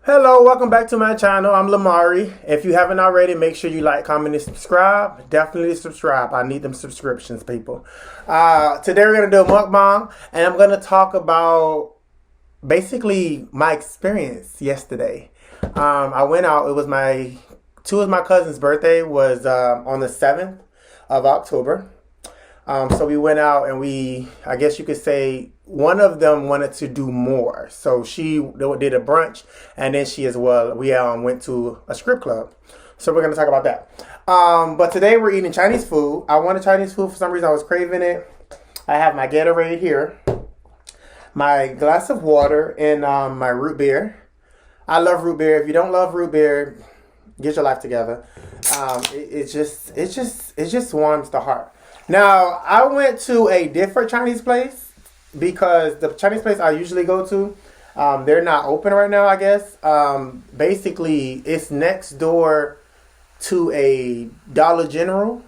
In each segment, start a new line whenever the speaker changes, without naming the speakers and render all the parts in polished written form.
Hello, welcome back to my channel. I'm Lamari. If you haven't already, make sure you like, comment, and subscribe. Definitely subscribe. I need them subscriptions, people. Today we're going to do a mukbang, and I'm going to talk about basically my experience yesterday. I went out. It was two of my cousins' birthday was on the 7th of October. So we went out and I guess you could say, one of them wanted to do more. So she did a brunch, and then she as well, we went to a strip club. So we're going to talk about that. But today we're eating Chinese food. I wanted Chinese food. For some reason I was craving it. I have my Gatorade here, my glass of water, and my root beer. I love root beer. If you don't love root beer, get your life together. It just warms the heart. Now, I went to a different Chinese place because the Chinese place I usually go to, they're not open right now, I guess. Basically, it's next door to a Dollar General.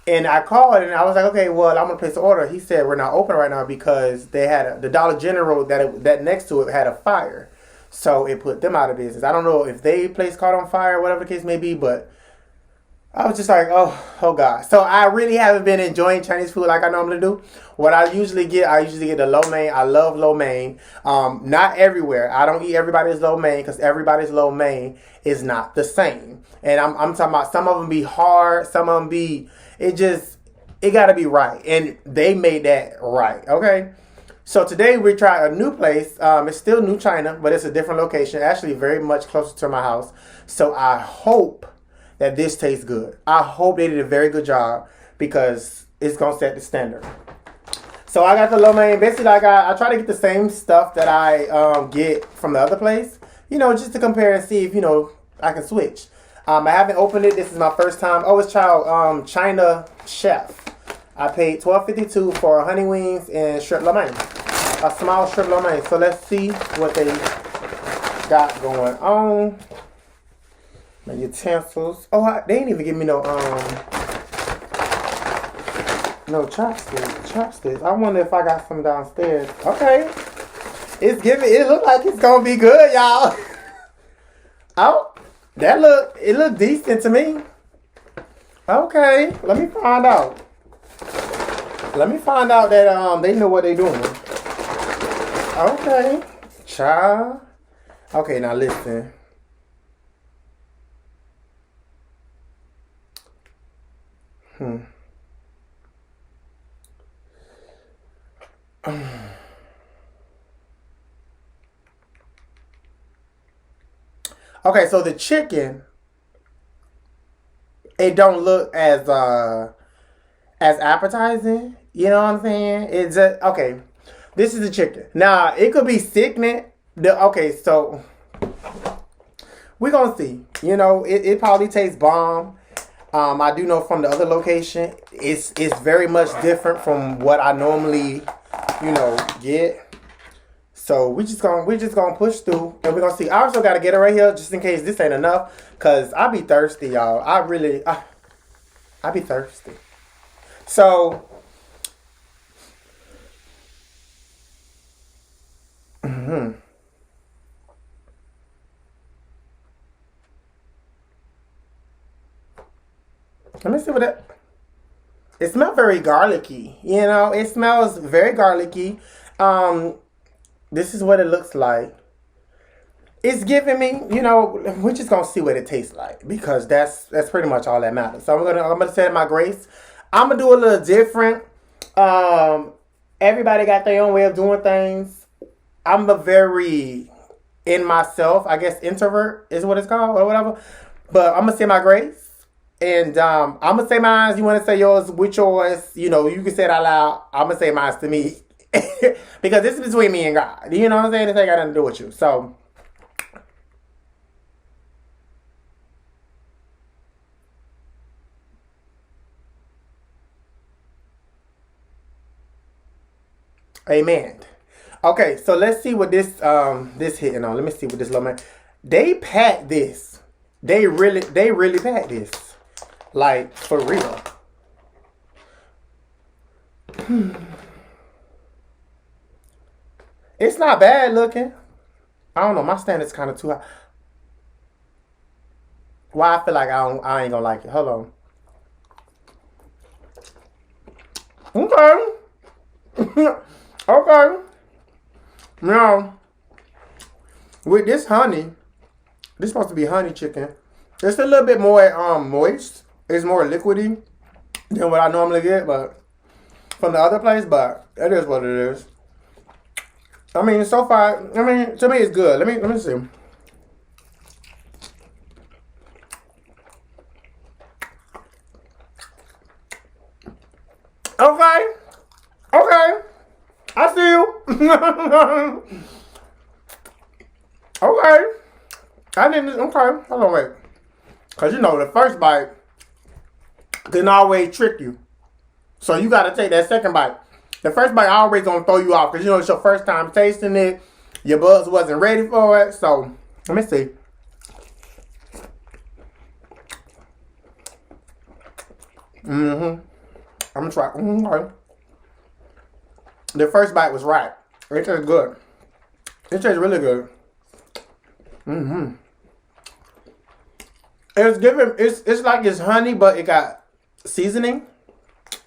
And I called and I was like, okay, well, I'm going to place the order. He said, we're not open right now because they had the Dollar General that next to it had a fire. So it put them out of business. I don't know if they place caught on fire or whatever the case may be, but I was just like, oh God. So I really haven't been enjoying Chinese food like I normally do. What I usually get the lo mein. I love lo mein. Not everywhere. I don't eat everybody's lo mein because everybody's lo mein is not the same. And I'm talking about some of them be hard, some of them be, it got to be right. And they made that right, okay? So today we tried a new place. It's still New China, but it's a different location. Actually very much closer to my house. So I hope that this tastes good. I hope they did a very good job because it's gonna set the standard. So I got the lo mein. Basically, I try to get the same stuff that I get from the other place. Just to compare and see if I can switch. I haven't opened it. This is my first time. Oh, it's China Chef. I paid $12.52 for honey wings and shrimp lo mein. A small shrimp lo mein. So let's see what they got going on. My utensils. Oh, they didn't even give me no chopsticks. I wonder if I got some downstairs. Okay. It look like it's gonna be good, y'all. Oh, it look decent to me. Okay, let me find out. That they know what they doing. Okay. Child. Okay, now listen. Okay, so the chicken, it don't look as appetizing. You know what I'm saying? It's just okay. This is the chicken. Now it could be sickening. Okay, so we're gonna see. It probably tastes bomb. I do know from the other location, it's very much different from what I normally, get. So we're just gonna push through, and we're gonna see. I also gotta get it right here just in case this ain't enough, cause I be thirsty, y'all. I be thirsty. So, let me see what that. It smells very garlicky. It smells very garlicky. This is what it looks like. It's giving me, we're just gonna see what it tastes like because that's pretty much all that matters. So I'm gonna say my grace. I'm gonna do a little different. Everybody got their own way of doing things. I'm a very in myself, I guess introvert is what it's called or whatever. But I'm gonna say my grace. And I'm gonna say mine. You want to say yours with yours? You can say it out loud. I'm gonna say mine to me because this is between me and God. You know what I'm saying? This ain't got nothing to do with you. So, amen. Okay, so let's see what this hitting on. Let me see what this little man. They packed this. They really packed this. Like for real. It's not bad looking. I don't know. My standard's kind of too high. Why I feel like I ain't gonna like it. Hold on. Okay. Okay. Now, with this honey, this is supposed to be honey chicken. It's a little bit more moist. It's more liquidy than what I normally get, but from the other place. But it is what it is. I mean, so far, I mean, to me, it's good. Let me see. Okay. Okay. I see you. Okay. I didn't. Okay. Hold on, wait. Because you know, the first bite can always trick you. So you got to take that second bite. The first bite always going to throw you off. Because you know, it's your first time tasting it. Your buds wasn't ready for it. So, let me see. I'm going to try. Okay. The first bite was right. It tastes good. It tastes really good. It's giving. It's like it's honey, but it got seasoning.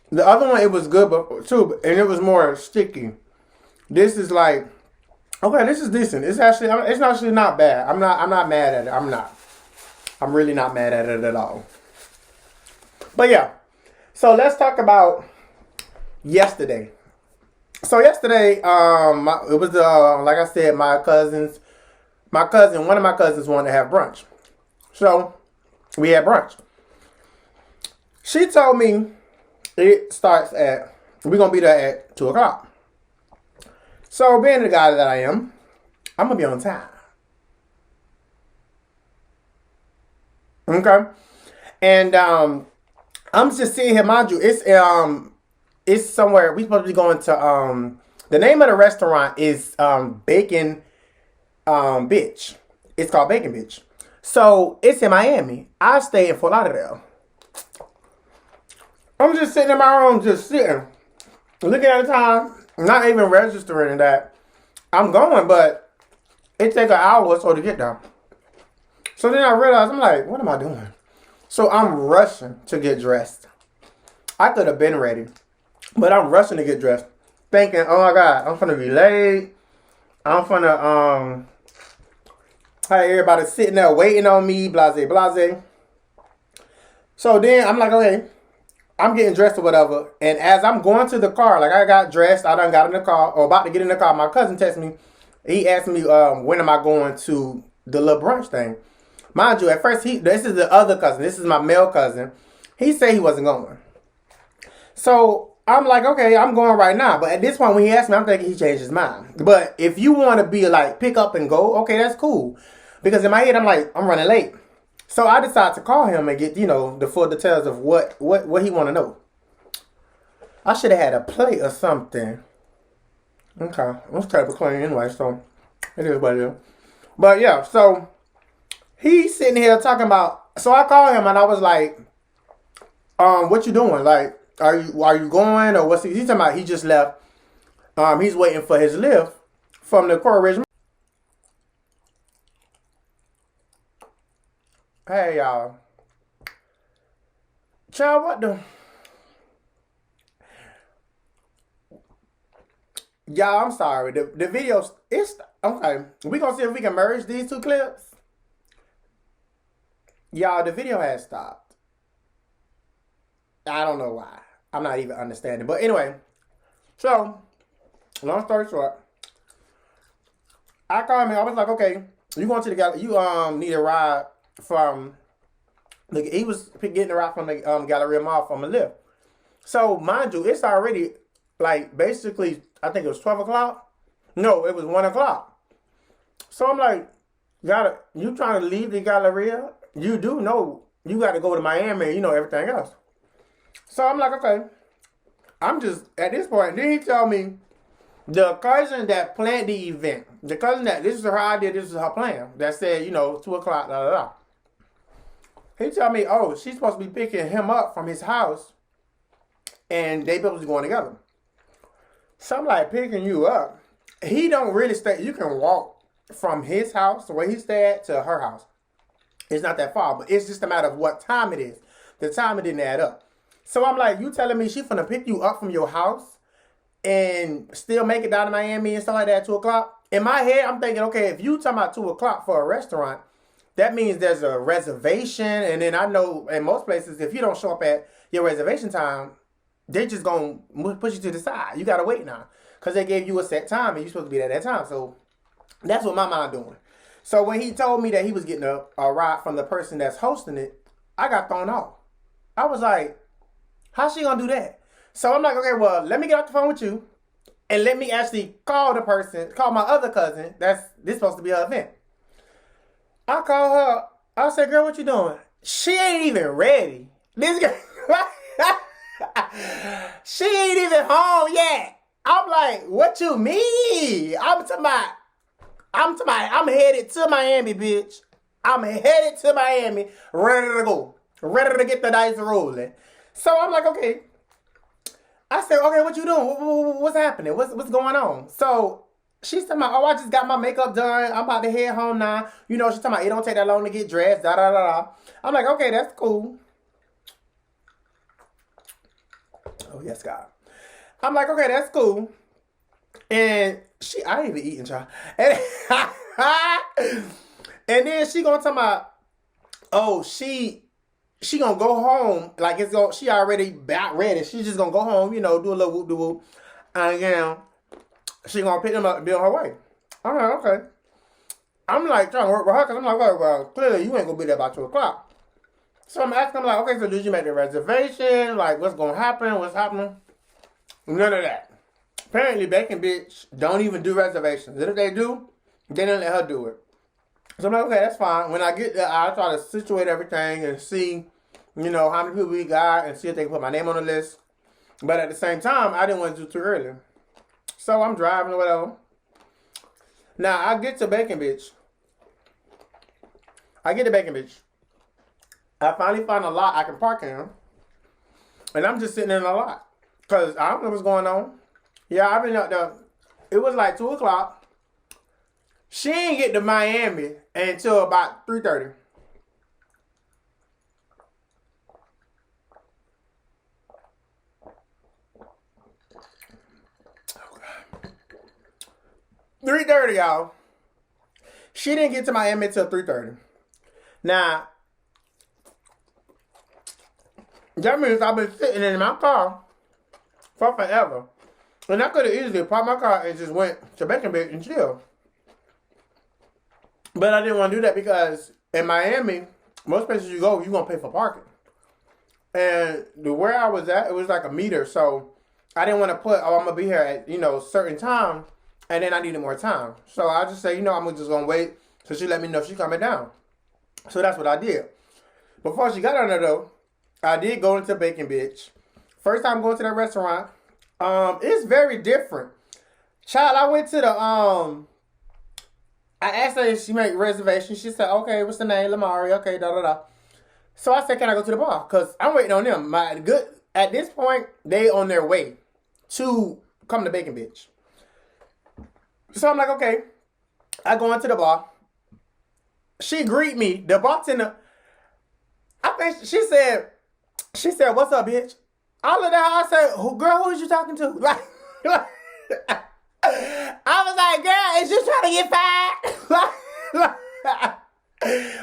The other one, it was good, but too, and it was more sticky. This is like, okay, this is decent. It's actually not bad. I'm not mad at it. I'm really not mad at it at all. But yeah, so let's talk about yesterday. So yesterday, it was like I said, one of my cousins wanted to have brunch. So we had brunch. She told me we're going to be there at 2 o'clock. So being the guy that I am, I'm going to be on time. Okay? And I'm just sitting here, mind you, it's somewhere, we supposed to be going to, the name of the restaurant is Bacon Bitch. It's called Bacon Bitch. So it's in Miami. I stay in Fort Lauderdale. I'm just sitting in my room, just sitting, looking at the time, not even registering that I'm going, but it take an hour or so to get there. So then I realized, I'm like, what am I doing? So I'm rushing to get dressed. I could have been ready, but I'm rushing to get dressed, thinking, oh my God, I'm gonna be late. I'm gonna have everybody sitting there waiting on me, blase, blase. So then I'm like, okay, I'm getting dressed or whatever. And as I'm going to the car, like I got dressed, I done got in the car, or about to get in the car, my cousin texted me. He asked me, when am I going to the little brunch thing? Mind you, at first, this is the other cousin. This is my male cousin. He said he wasn't going. So I'm like, okay, I'm going right now. But at this point, when he asked me, I'm thinking he changed his mind. But if you want to be like, pick up and go, okay, that's cool. Because in my head, I'm like, I'm running late. So I decided to call him and get, the full details of what he want to know. I should have had a plate or something. Okay. It's type of clean anyway, so it is what it is. But yeah, so he's sitting here talking about, so I called him and I was like, what you doing? Like, are you going or what's he's talking about? He just left. He's waiting for his lift from the Coral Ridge. Hey y'all. Child, what the? Y'all, I'm sorry. The videos, it's okay. We gonna see if we can merge these two clips. Y'all, the video has stopped. I don't know why. I'm not even understanding. But anyway, so long story short, I called him. I was like, okay, you going to the gallery? You need a ride from. He was getting a ride from the Galleria Mall from a lift. So mind you, it's already like basically, I think it was 12 o'clock. No, it was 1 o'clock. So I'm like, you trying to leave the Galleria? You do know you got to go to Miami and everything else. So I'm like, okay. I'm just, at this point, then he tell me, the cousin that planned the event, this is her idea, this is her plan, that said, 2 o'clock, da da da. He tell me, oh, she's supposed to be picking him up from his house, and they supposed to be going together. So I'm like, picking you up. He don't really stay, you can walk from his house, where he stayed at, to her house. It's not that far, but it's just a matter of what time it is. The time it didn't add up. So I'm like, you telling me she finna pick you up from your house and still make it down to Miami and stuff like that at 2 o'clock? In my head, I'm thinking, okay, if you talking about 2 o'clock for a restaurant, that means there's a reservation. And then I know in most places, if you don't show up at your reservation time, they just gonna push you to the side. You gotta wait now. Because they gave you a set time and you're supposed to be there at that time. So that's what my mind doing. So when he told me that he was getting a ride from the person that's hosting it, I got thrown off. I was like, how's she gonna do that? So I'm like, okay, well, let me get off the phone with you and let me actually call the person, call my other cousin. This supposed to be her event. I call her. I said, girl, what you doing? She ain't even ready. This girl, she ain't even home yet. I'm like, what you mean? I'm headed to Miami, bitch. I'm headed to Miami, ready to go. Ready to get the dice rolling. So I'm like, okay. I said, okay, what you doing? What's happening? What's going on? So she's talking about, oh, I just got my makeup done. I'm about to head home now. You know, she's talking about, it don't take that long to get dressed, da da da da. I'm like, okay, that's cool. Oh, yes, God. I'm like, okay, that's cool. And I ain't even eating, child. And, and then she gonna talk about, oh, she gonna go home, like she already about ready. She's just gonna go home, you know, do a little whoop de whoop. And again, she gonna pick them up and be on her way. I'm like, okay. I'm like trying to work with her because I'm like, well, clearly you ain't gonna be there by 2 o'clock. So I'm asking, I'm like, okay, so did you make the reservation? Like, what's gonna happen? What's happening? None of that. Apparently, Bacon Bitch don't even do reservations. And if they do, they don't let her do it. So I'm like, okay, that's fine. When I get there, I'll try to situate everything and see, you know, how many people we got and see if they can put my name on the list. But at the same time, I didn't want to do too early. So I'm driving or whatever. Now, I get to Bacon Bitch. I finally find a lot I can park in. And I'm just sitting in a lot. Because I don't know what's going on. Yeah, I've been out there. It was like 2 o'clock. She ain't get to Miami until about 3:30. Okay. 3:30, y'all. She didn't get to Miami until 3:30. Now, that means I've been sitting in my car for forever. And I could have easily parked my car and just went to Bacon Bitch and chill. But I didn't want to do that because in Miami, most places you go, you're going to pay for parking. And where I was at, it was like a meter. So I didn't want to put, oh, I'm going to be here at, you know, certain time. And then I needed more time. So I just say, you know, I'm just going to wait till she let me know if she's coming down. So that's what I did. Before she got on there, though, I did go into Bacon Bitch. First time going to that restaurant. It's very different. Child, I went to the, I asked her if she made reservations. She said, okay, what's the name? Lamari. Okay, da da da. So I said, can I go to the bar? Because I'm waiting on them. At this point, they on their way to come to Bacon Bitch. So I'm like, okay. I go into the bar. She greet me. The bartender, I think she said, what's up, bitch? I looked at her, I said, girl, who is you talking to? Like, I was like, girl, is you trying to get fired?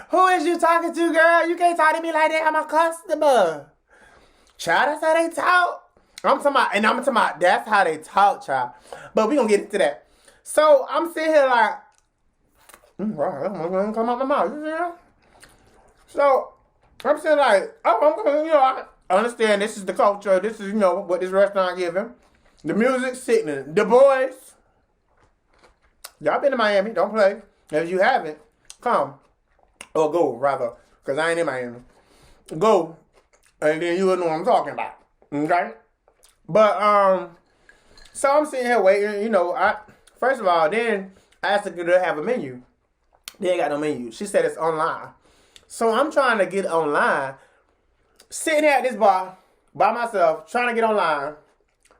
Who is you talking to, girl? You can't talk to me like that. I'm a customer. Child, that's how they talk. I'm talking about, that's how they talk, child. But we gonna get into that. So, I'm sitting here like, right, I'm gonna come out my mouth, you know? So, I'm sitting like, oh, I'm gonna, you know, I understand this is the culture. This is, you know, what this restaurant giving. The music's sickening. The boys. Y'all been to Miami. Don't play. If you haven't, come. Or go, rather. Because I ain't in Miami. Go. And then you will know what I'm talking about. Okay? But, so I'm sitting here waiting. You know, first of all, then I asked her to have a menu. They ain't got no menu. She said it's online. So I'm trying to get online. Sitting at this bar by myself, trying to get online.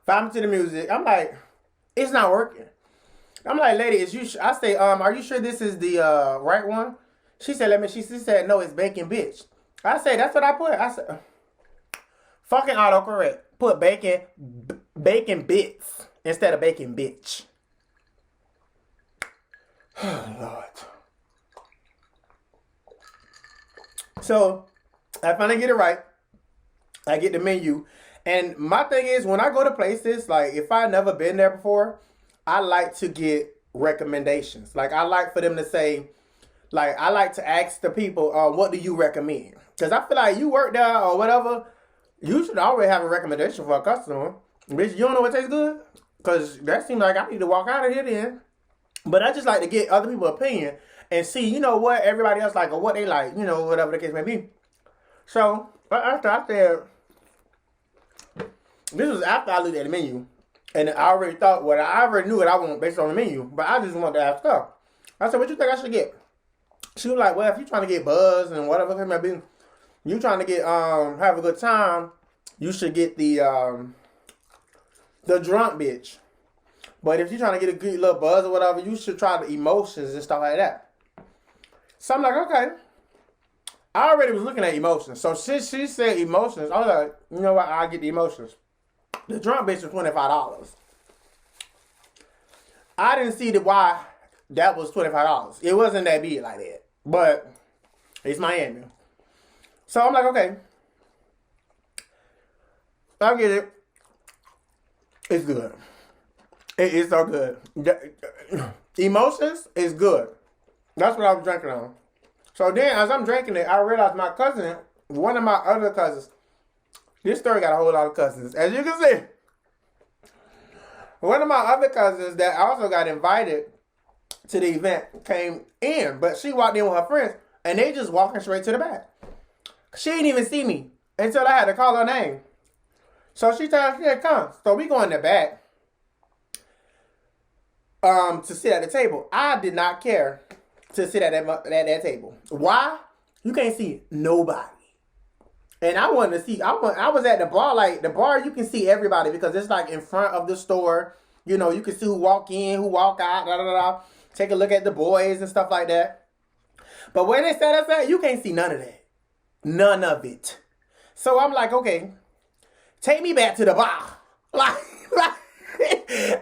Vibing to the music. I'm like, it's not working. I'm like, lady, is you? I say, are you sure this is the right one? She said, let me. She said, no, it's bacon, bitch. I say, that's what I put. I said, fucking autocorrect. Put bacon bits instead of bacon, bitch. Oh, Lord. So I finally get it right. I get the menu. And my thing is, when I go to places, like if I've never been there before, I like to get recommendations. Like I like for them to say, like I like to ask the people, what do you recommend? Because I feel like you work there or whatever, you should already have a recommendation for a customer. Bitch, you don't know what tastes good? Because that seems like I need to walk out of here then. But I just like to get other people's opinion and see, you know, what everybody else like or what they like, you know, whatever the case may be. So, after I said, this was after I looked at the menu. And I already thought, well, I already knew what I wanted based on the menu. But I just wanted to ask her. I said, what you think I should get? She was like, well, if you're trying to get buzz and whatever it may be, you trying to get, have a good time, you should get the drunk bitch. But if you're trying to get a good little buzz or whatever, you should try the emotions and stuff like that. So I'm like, okay. I already was looking at emotions. So since she said emotions, I was like, you know what? I'll get the emotions. The drunk bitch was $25. I didn't see why that was $25. It wasn't that big like that. But it's Miami. So I'm like, okay. I get it. It's good. It's so good. Emotions is good. That's what I was drinking on. So then, as I'm drinking it, I realized my cousin, one of my other cousins, this story got a whole lot of cousins. As you can see, one of my other cousins that also got invited to the event came in, but she walked in with her friends, and they just walking straight to the back. She didn't even see me until I had to call her name. So she told me, come. So we go in the back. To sit at the table. I did not care to sit at that table. Why? You can't see nobody. And I wanted to see, I was at the bar, like the bar you can see everybody because it's like in front of the store. You know, you can see who walk in, who walk out, da da da. Take a look at the boys and stuff like that. But where they set us at, you can't see none of that. None of it. So I'm like, okay, take me back to the bar. Like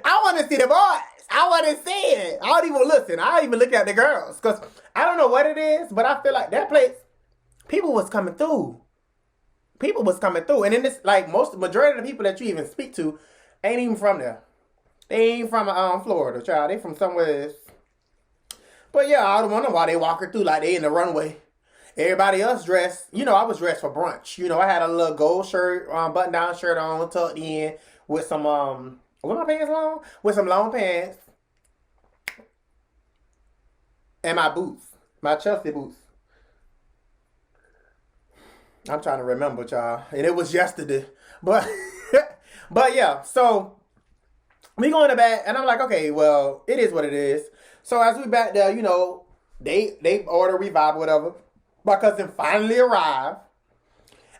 I want to see the boys. I want to see it. I don't even listen. I don't even look at the girls. Because I don't know what it is, but I feel like that place, people was coming through. People was coming through. And then this, like, majority of the people that you even speak to ain't even from there. They ain't from Florida, child. They from somewhere else. But yeah, I don't wonder why they walking through like they in the runway. Everybody else dressed, you know, I was dressed for brunch. You know, I had a little gold shirt, button-down shirt on, tucked in with some, were my pants long? With some long pants. And my boots. My Chelsea boots. I'm trying to remember, y'all. And it was yesterday. But but yeah, so we go in the back and I'm like, okay, well, it is what it is. So as we back there, you know, they order Revive, whatever. My cousin finally arrived.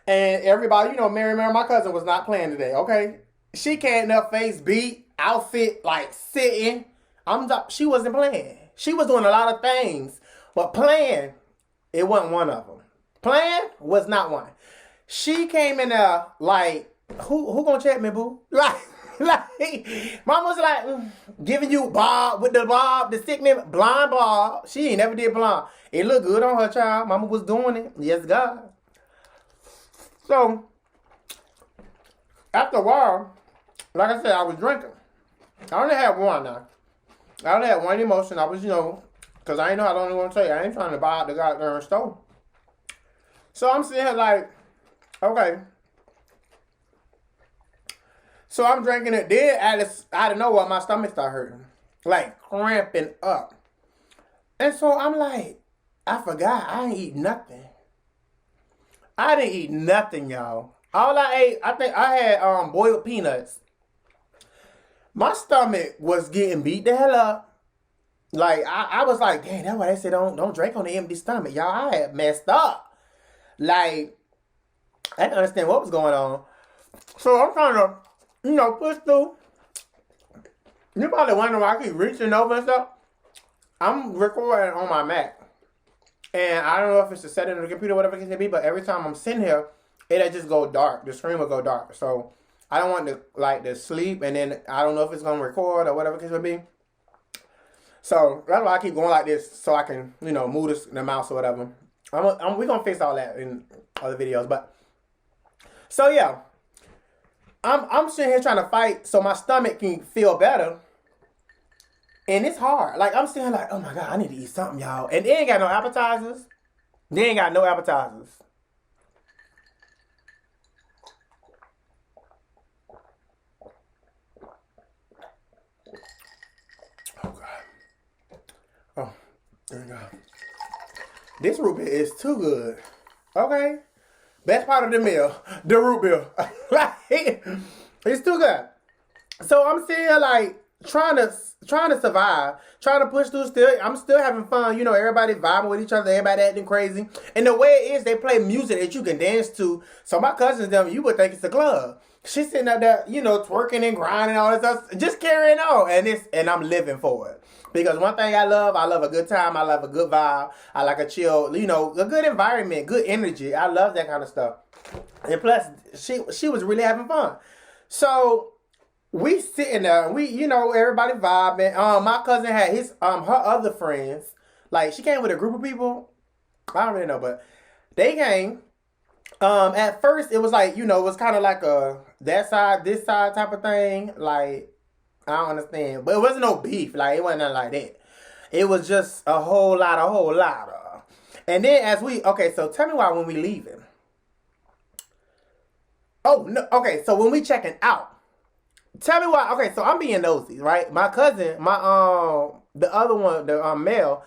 And everybody, you know, Mary, my cousin was not playing today, okay? She came up, face beat, outfit, like sitting. She wasn't playing. She was doing a lot of things. But playing, it wasn't one of them. Playing was not one. She came in there like, who gonna check me, boo? Like, mom was like, giving you bob, the stickman, blonde bob. She ain't never did blonde. It looked good on her, child. Mama was doing it. Yes, God. So, after a while, like I said, I was drinking. I only had one now. I only had one emotion. I was, you know, because I ain't know, I don't even want to tell you. I ain't trying to buy out the goddamn store. So I'm sitting here like, okay. So I'm drinking it. Then out of nowhere, my stomach started hurting. Like cramping up. And so I'm like, I forgot. I ain't eat nothing. I didn't eat nothing, y'all. All I ate, I think I had boiled peanuts. My stomach was getting beat the hell up. Like, I was like, dang, that's why they said don't drink on the empty stomach. Y'all, I had messed up. Like, I didn't understand what was going on. So I'm trying to, you know, push through. You probably wondering why I keep reaching over and stuff. I'm recording on my Mac. And I don't know if it's the setting of the computer, whatever it can be, but every time I'm sitting here, it'll just go dark. The screen will go dark. So I don't want to sleep, and then I don't know if it's gonna record or whatever it can be. So that's why I keep going like this, so I can move the mouse or whatever. We're gonna fix all that in other videos, but so yeah, I'm sitting here trying to fight so my stomach can feel better. And it's hard. Like, I'm sitting like, oh my God, I need to eat something, y'all. And they ain't got no appetizers. They ain't got no appetizers. Oh, God. Oh, there we go. This root beer is too good. Okay. Best part of the meal, the root beer. It's too good. So I'm sitting here like, trying to survive, trying to push through. I'm still having fun. Everybody vibing with each other, everybody acting crazy. And the way it is, they play music that you can dance to. So my cousins, you would think it's a club. She's sitting up there, twerking and grinding and all this stuff, just carrying on. And I'm living for it. Because one thing I love a good time. I love a good vibe. I like a chill, a good environment, good energy. I love that kind of stuff. And plus, she was really having fun. So we sitting there, and we, everybody vibing. My cousin had his, her other friends. Like, she came with a group of people. I don't really know, but they came. At first, it was like, it was kind of like a that side, this side type of thing. Like, I don't understand. But it wasn't no beef. Like, it wasn't nothing like that. It was just a whole lot of. And then so tell me why when we leaving. Oh, no, okay, so when we checking out. Tell me why. Okay, so I'm being nosy, right? My cousin, the other one, the male,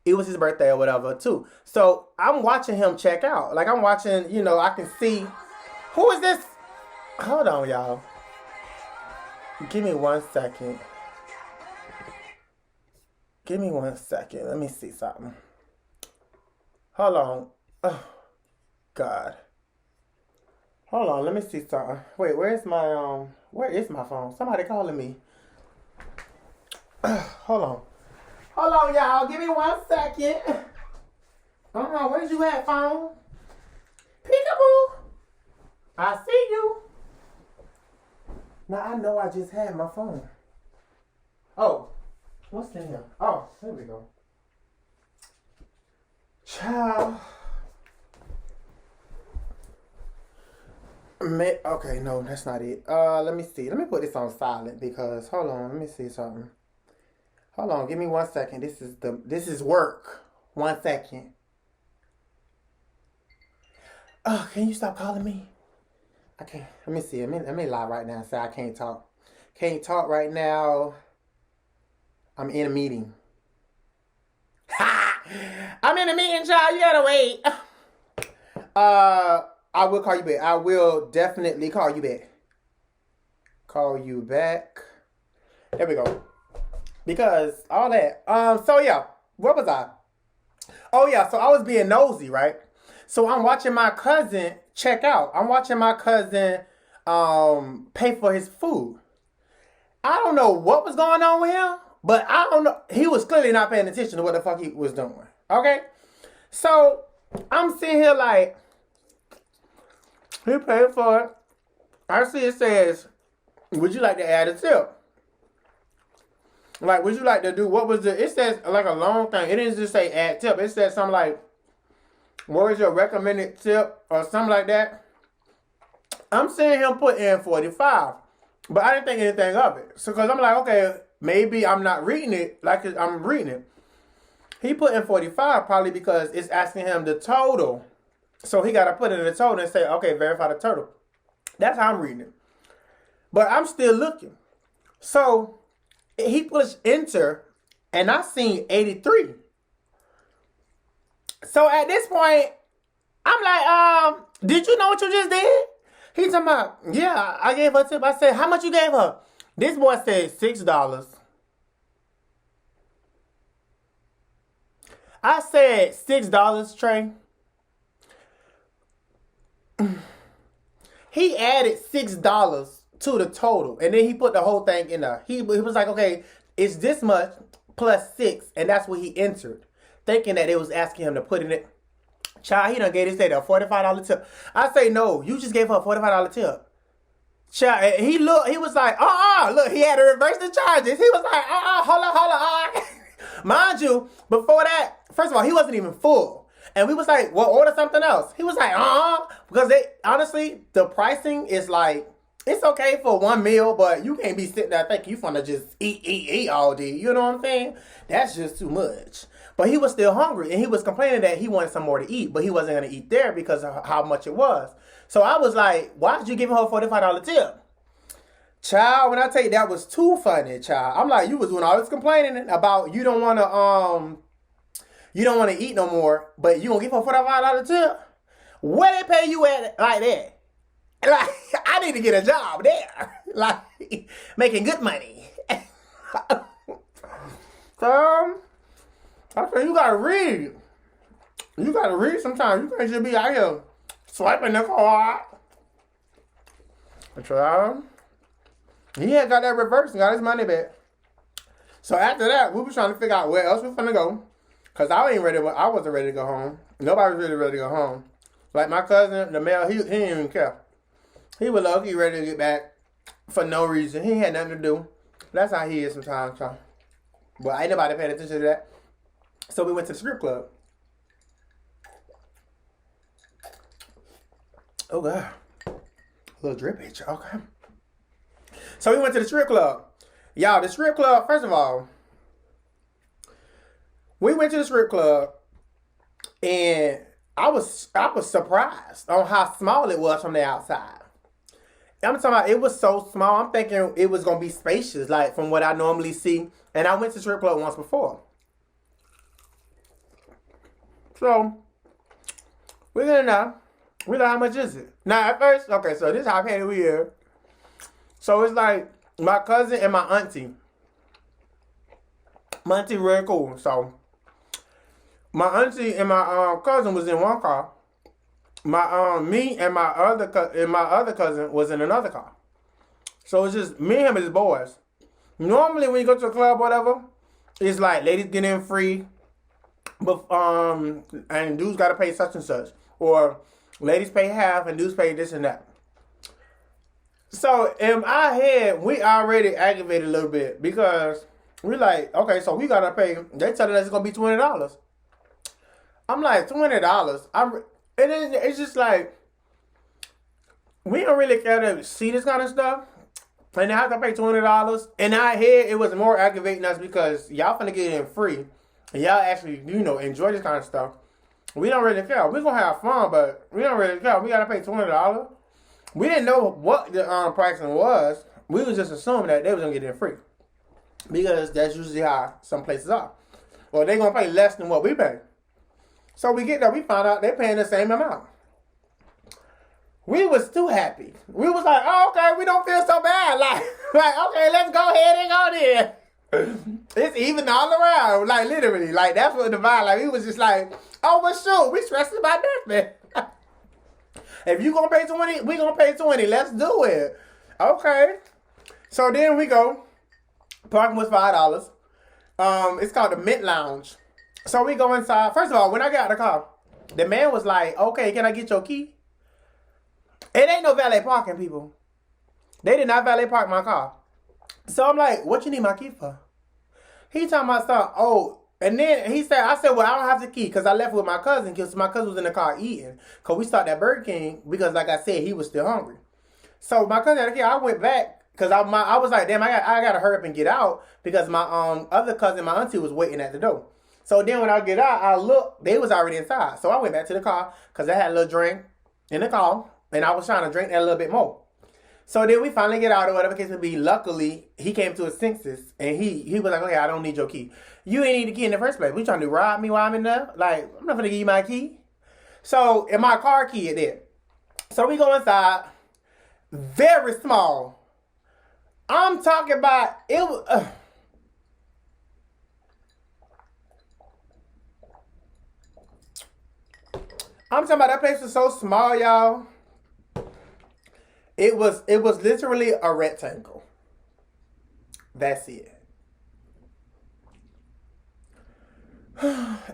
it was his birthday or whatever too. So I'm watching him check out. Like, I'm watching, I can see. Who is this? Hold on, y'all. Give me 1 second. Give me 1 second. Let me see something. Hold on. Oh, God. Hold on, let me see something. Wait, where is my phone? Somebody calling me. Hold on, y'all. Give me 1 second. Where's you at, phone? Peekaboo. I see you. Now, I know I just had my phone. Oh, what's in here? Oh, there we go. Ciao. Okay, no, that's not it. Let me see. Let me put this on silent because hold on, let me see something. Hold on, give me 1 second. This is work. 1 second. Oh, can you stop calling me? I can't. Let me see. Let me lie right now and say I can't talk. Can't talk right now. I'm in a meeting. Ha! I'm in a meeting, child. You gotta wait. I will call you back. I will definitely call you back. Call you back. There we go. Because all that. So yeah, where was I? Oh yeah, so I was being nosy, right? So I'm watching my cousin check out. I'm watching my cousin pay for his food. I don't know what was going on with him, but I don't know. He was clearly not paying attention to what the fuck he was doing. Okay? So I'm sitting here like, he paid for it. I see it says, would you like to add a tip? Like, would you like to do, what was it says like a long thing. It didn't just say add tip. It says something like, what is your recommended tip or something like that. I'm seeing him put in 45, but I didn't think anything of it. So, because I'm like, okay, maybe I'm not reading it like I'm reading it. He put in 45 probably because it's asking him the total. So he got to put it in the total and say, okay, verify the total. That's how I'm reading it. But I'm still looking. So he pushed enter and I seen 83. So at this point, I'm like, did you know what you just did? He's talking about, yeah, I gave her a tip. I said, how much you gave her? This boy said $6. I said $6, Trey. He added $6 to the total, and then he put the whole thing in there. He was like, okay, it's this much plus 6, and that's what he entered, thinking that it was asking him to put in it. Child, he done gave this lady a $45 tip. I say, no, you just gave her a $45 tip. Child, he was like, look, he had to reverse the charges. He was like, hold on. Mind you, before that, first of all, he wasn't even full. And we was like, well, order something else. He was like, because honestly, the pricing is like, it's okay for one meal, but you can't be sitting there thinking you finna just eat all day. You know what I'm saying? That's just too much. But he was still hungry, and he was complaining that he wanted some more to eat, but he wasn't going to eat there because of how much it was. So I was like, why did you give him a $45 tip? Child, when I tell you that was too funny, child. I'm like, you was doing all this complaining about you don't want to eat no more, but you gonna give her a $45 tip? Where they pay you at like that? Like, I need to get a job there. Like, making good money. So, I say you gotta read. You gotta read sometimes. You can't just be out here swiping the card. Child, he had got that reverse and got his money back. So after that, we was trying to figure out where else we finna go. Cause I wasn't ready to go home. Nobody was really ready to go home. Like my cousin, the male, he didn't even care. He was lucky ready to get back for no reason. He had nothing to do. That's how he is sometimes, child. But ain't nobody paying attention to that. So we went to the strip club. Oh God. A little drip itch. Okay. So we went to the strip club. Y'all, the strip club, first of all, we went to the strip club and I was surprised on how small it was from the outside. I'm talking about it was so small. I'm thinking it was gonna be spacious, like from what I normally see. And I went to strip club once before. So we're gonna know. We know how much is it. Now at first, okay, so this is how petty we are. So it's like my cousin and my auntie. My auntie really cool. So my auntie and my cousin was in one car. Me and my other cousin was in another car. So it's just me and him as boys. Normally when you go to a club, whatever, it's like ladies get in free, but and dudes gotta pay such and such, or ladies pay half and dudes pay this and that. So in our head, we already aggravated a little bit because we like, okay, so we gotta pay. They telling us it's gonna be $20. I'm like, $20. And then it's just like, we don't really care to see this kind of stuff. And they have to pay $20. In our head, it was more aggravating us because y'all finna get in free. And y'all actually, enjoy this kind of stuff. We don't really care. We're gonna have fun, but we don't really care. We gotta pay $20. We didn't know what the pricing was. We was just assuming that they was gonna get in free. Because that's usually how some places are. Well, they gonna pay less than what we pay. So we get there, we found out they're paying the same amount. We was too happy. We was like, oh, okay, we don't feel so bad. Like okay, let's go ahead and go there. It's even all around. Like, literally. Like, that's what the vibe, like, we was just like, oh, well, sure, we stressed about nothing. If you gonna pay 20, we gonna pay 20. Let's do it. Okay. So then we go. Parking was $5. It's called the Mint Lounge. So we go inside. First of all, when I got out of the car, the man was like, okay, can I get your key? It ain't no valet parking, people. They did not valet park my car. So I'm like, what you need my key for? He talking about something, and then I said, well, I don't have the key because I left with my cousin because my cousin was in the car eating. Because we stopped at Burger King because, like I said, he was still hungry. So my cousin had the key. I went back because I was like, damn, I got to hurry up and get out because my other cousin, my auntie, was waiting at the door. So then when I get out, I look, they was already inside. So I went back to the car because I had a little drink in the car. And I was trying to drink that a little bit more. So then we finally get out or whatever case may be. Luckily, he came to his senses. And he was like, okay, I don't need your key. You ain't need the key in the first place. We trying to rob me while I'm in there? Like, I'm not going to give you my key. So, and my car key is there. So we go inside. Very small. I'm talking about, it was... I'm talking about that place was so small, y'all. It was literally a rectangle. That's it.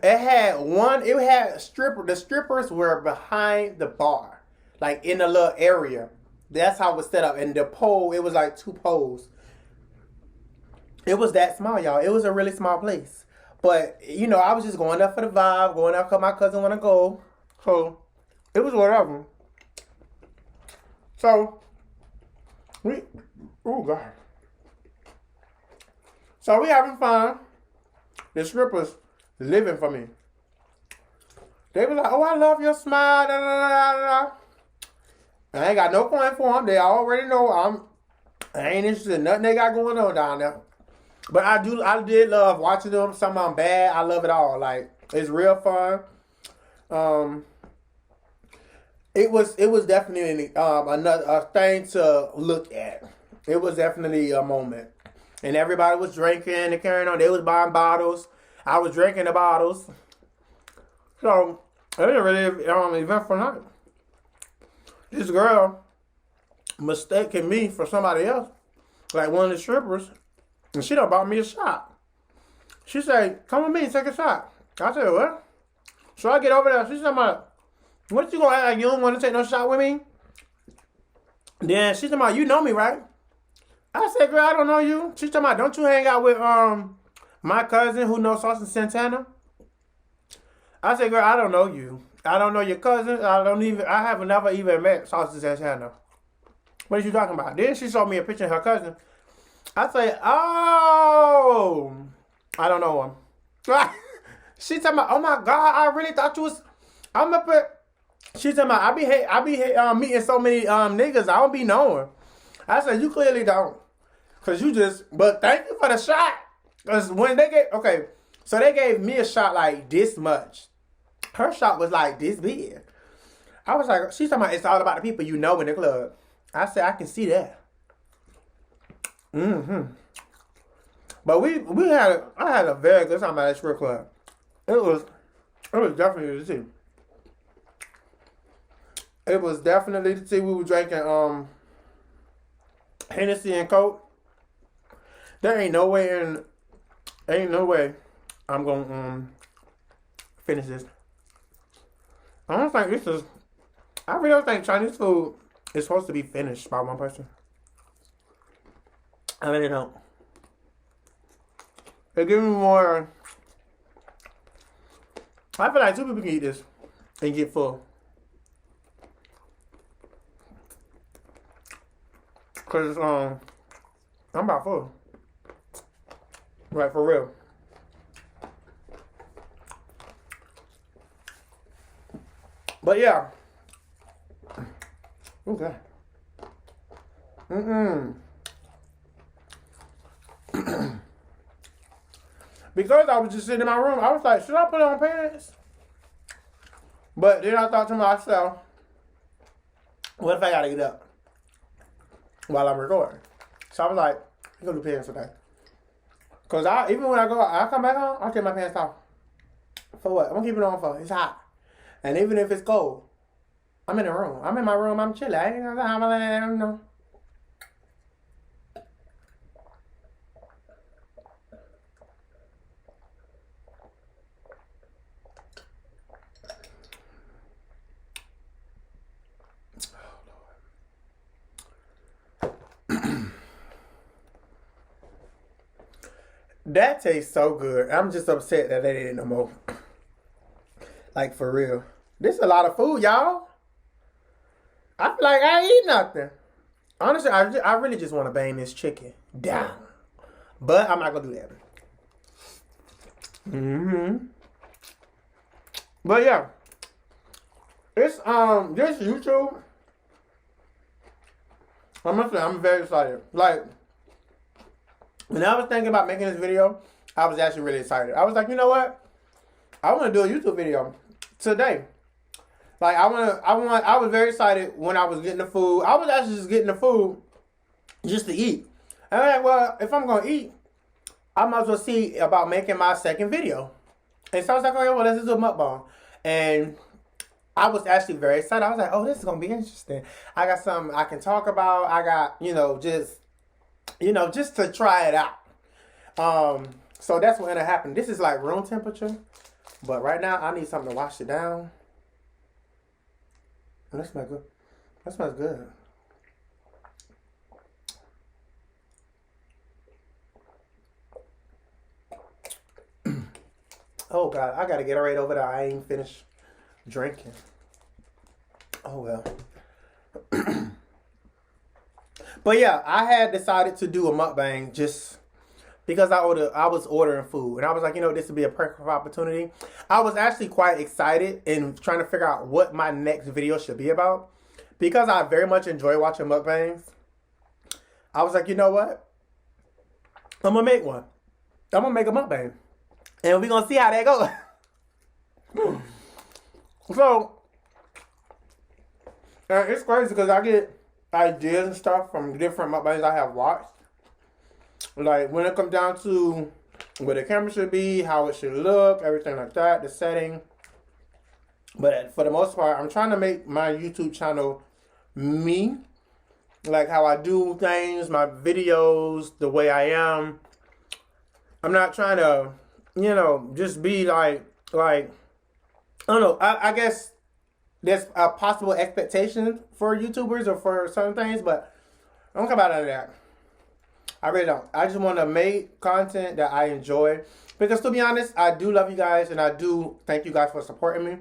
It had stripper. The strippers were behind the bar, like in a little area. That's how it was set up. And the pole, it was like 2 poles. It was that small, y'all. It was a really small place. But, I was just going up for the vibe, going up because my cousin want to go. So, it was whatever. So, oh God. So, we having fun. The strippers living for me. They was like, oh, I love your smile. Da, da, da, da. I ain't got no coin for them. They already know I ain't interested in nothing they got going on down there. But I did love watching them. Some of them bad. I love it all. Like, it's real fun. It was definitely another thing to look at. It was definitely a moment. And everybody was drinking and carrying on. They was buying bottles. I was drinking the bottles. So, it was a really eventful night. This girl mistaken me for somebody else. Like one of the strippers. And she done bought me a shot. She said, come with me and take a shot. I said, what? So I get over there. She said, what you gonna act like you don't want to take no shot with me? Then she said, you know me, right? I said, girl, I don't know you. She said, don't you hang out with my cousin who knows Saucy Santana? I said, girl, I don't know you. I don't know your cousin. I have never even met Saucy Santana. What are you talking about? Then she showed me a picture of her cousin. I say, oh, I don't know him. She talking about, oh my God, I really thought you was. I'm up at. She talking about, I be meeting so many niggas I don't be knowing. I said, you clearly don't, cause you just. But thank you for the shot, cause when they gave me a shot like this much. Her shot was like this big. I was like, she's talking about it's all about the people you know in the club. I said, I can see that. But I had a very good time at that strip club. It was definitely the tea. It was definitely the tea. We were drinking Hennessy and Coke. There ain't no way I'm gonna finish this. I really don't think Chinese food is supposed to be finished by one person. I really don't. They give me more. I feel like 2 people can eat this and get full. Cause I'm about full. Right, for real. But yeah. Okay. Because I was just sitting in my room, I was like, should I put on pants? But then I thought to myself, what if I gotta get up while I'm recording? So I was like, I'm gonna do pants today. Cause even when I come back home, I take my pants off. For what? I'm gonna keep it on for. It's hot. And even if it's cold, I'm in the room. I'm in my room. I'm chilling. I ain't gonna have my land, you know. That tastes so good. I'm just upset that they didn't no more. Like, for real. This is a lot of food, y'all. I feel like I ain't eat nothing. Honestly, I really just want to bang this chicken down. But I'm not going to do that. But yeah. It's, this YouTube. I'm very excited. Like, when I was thinking about making this video, I was actually really excited. I was like, you know what? I want to do a YouTube video today. Like, I was very excited when I was getting the food. I was actually just getting the food just to eat. And I'm like, well, if I'm going to eat, I might as well see about making my second video. And so I was like, okay, well, let's just do a mukbang. And I was actually very excited. I was like, oh, this is gonna be interesting. I got something I can talk about. I got, just to try it out. So that's what ended up happening. This is like room temperature, but right now I need something to wash it down. And that smells good. That smells good. Oh God, I gotta get right over there. I ain't finished drinking. Oh well. But yeah, I had decided to do a mukbang just because I was ordering food and I was like, this would be a perfect opportunity. I was actually quite excited and trying to figure out what my next video should be about because I very much enjoy watching mukbangs. I was like, you know what? I'm gonna make one. I'm gonna make a mukbang, and we're gonna see how that goes. So, and it's crazy because I get ideas and stuff from different mukbangs I have watched. Like when it comes down to where the camera should be, how it should look, everything like that, the setting. But for the most part, I'm trying to make my YouTube channel me, like how I do things, my videos, the way I am. I'm not trying to, just be like I don't know. I guess there's a possible expectation for YouTubers or for certain things, but I don't come out of that. I really don't. I just want to make content that I enjoy. Because to be honest, I do love you guys and I do thank you guys for supporting me.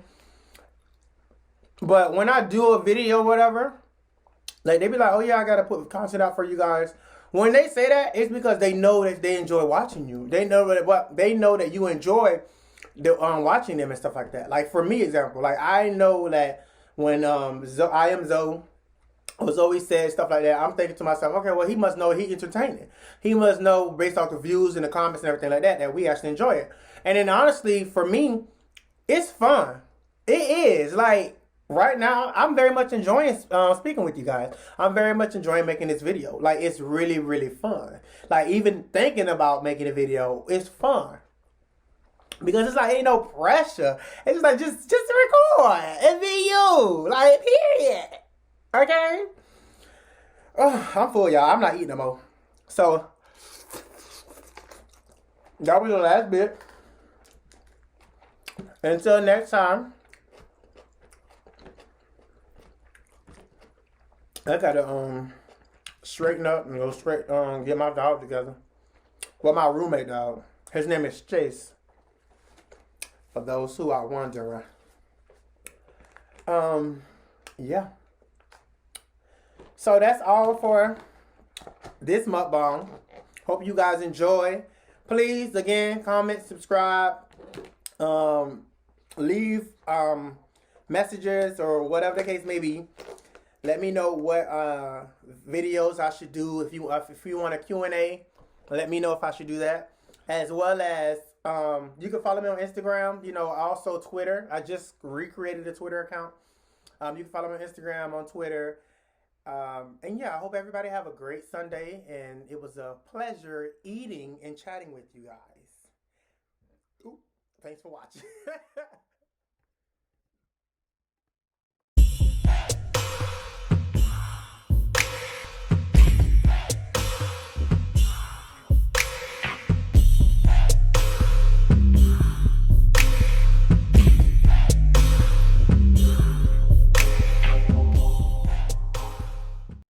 But when I do a video or whatever, like they be like, oh yeah, I got to put content out for you guys. When they say that, it's because they know that they enjoy watching you. They know that you enjoy watching them and stuff like that. Like for me, example, like I know that when I am Zoe was always said stuff like that, I'm thinking to myself, okay, well he must know he entertaining. He must know based off the views and the comments and everything like that we actually enjoy it. And then honestly, for me, it's fun. It is like right now, I'm very much enjoying speaking with you guys. I'm very much enjoying making this video. Like it's really, really fun. Like even thinking about making a video, it's fun. Because it's like ain't no pressure. It's just like just record and be you. Like period. Okay? Oh, I'm full, y'all. I'm not eating no more. So, that was the last bit. Until next time, I gotta straighten up and go straight get my dog together. Well, my roommate dog. His name is Chase. For those who are wondering. Yeah. So that's all for this mukbang. Hope you guys enjoy. Please, again, comment, subscribe, leave messages or whatever the case may be. Let me know what videos I should do. If you want a Q&A, let me know if I should do that. As well as you can follow me on Instagram. Also Twitter. I just recreated a Twitter account. You can follow me on Instagram, on Twitter. And yeah, I hope everybody have a great Sunday, and it was a pleasure eating and chatting with you guys. Ooh, thanks for watching.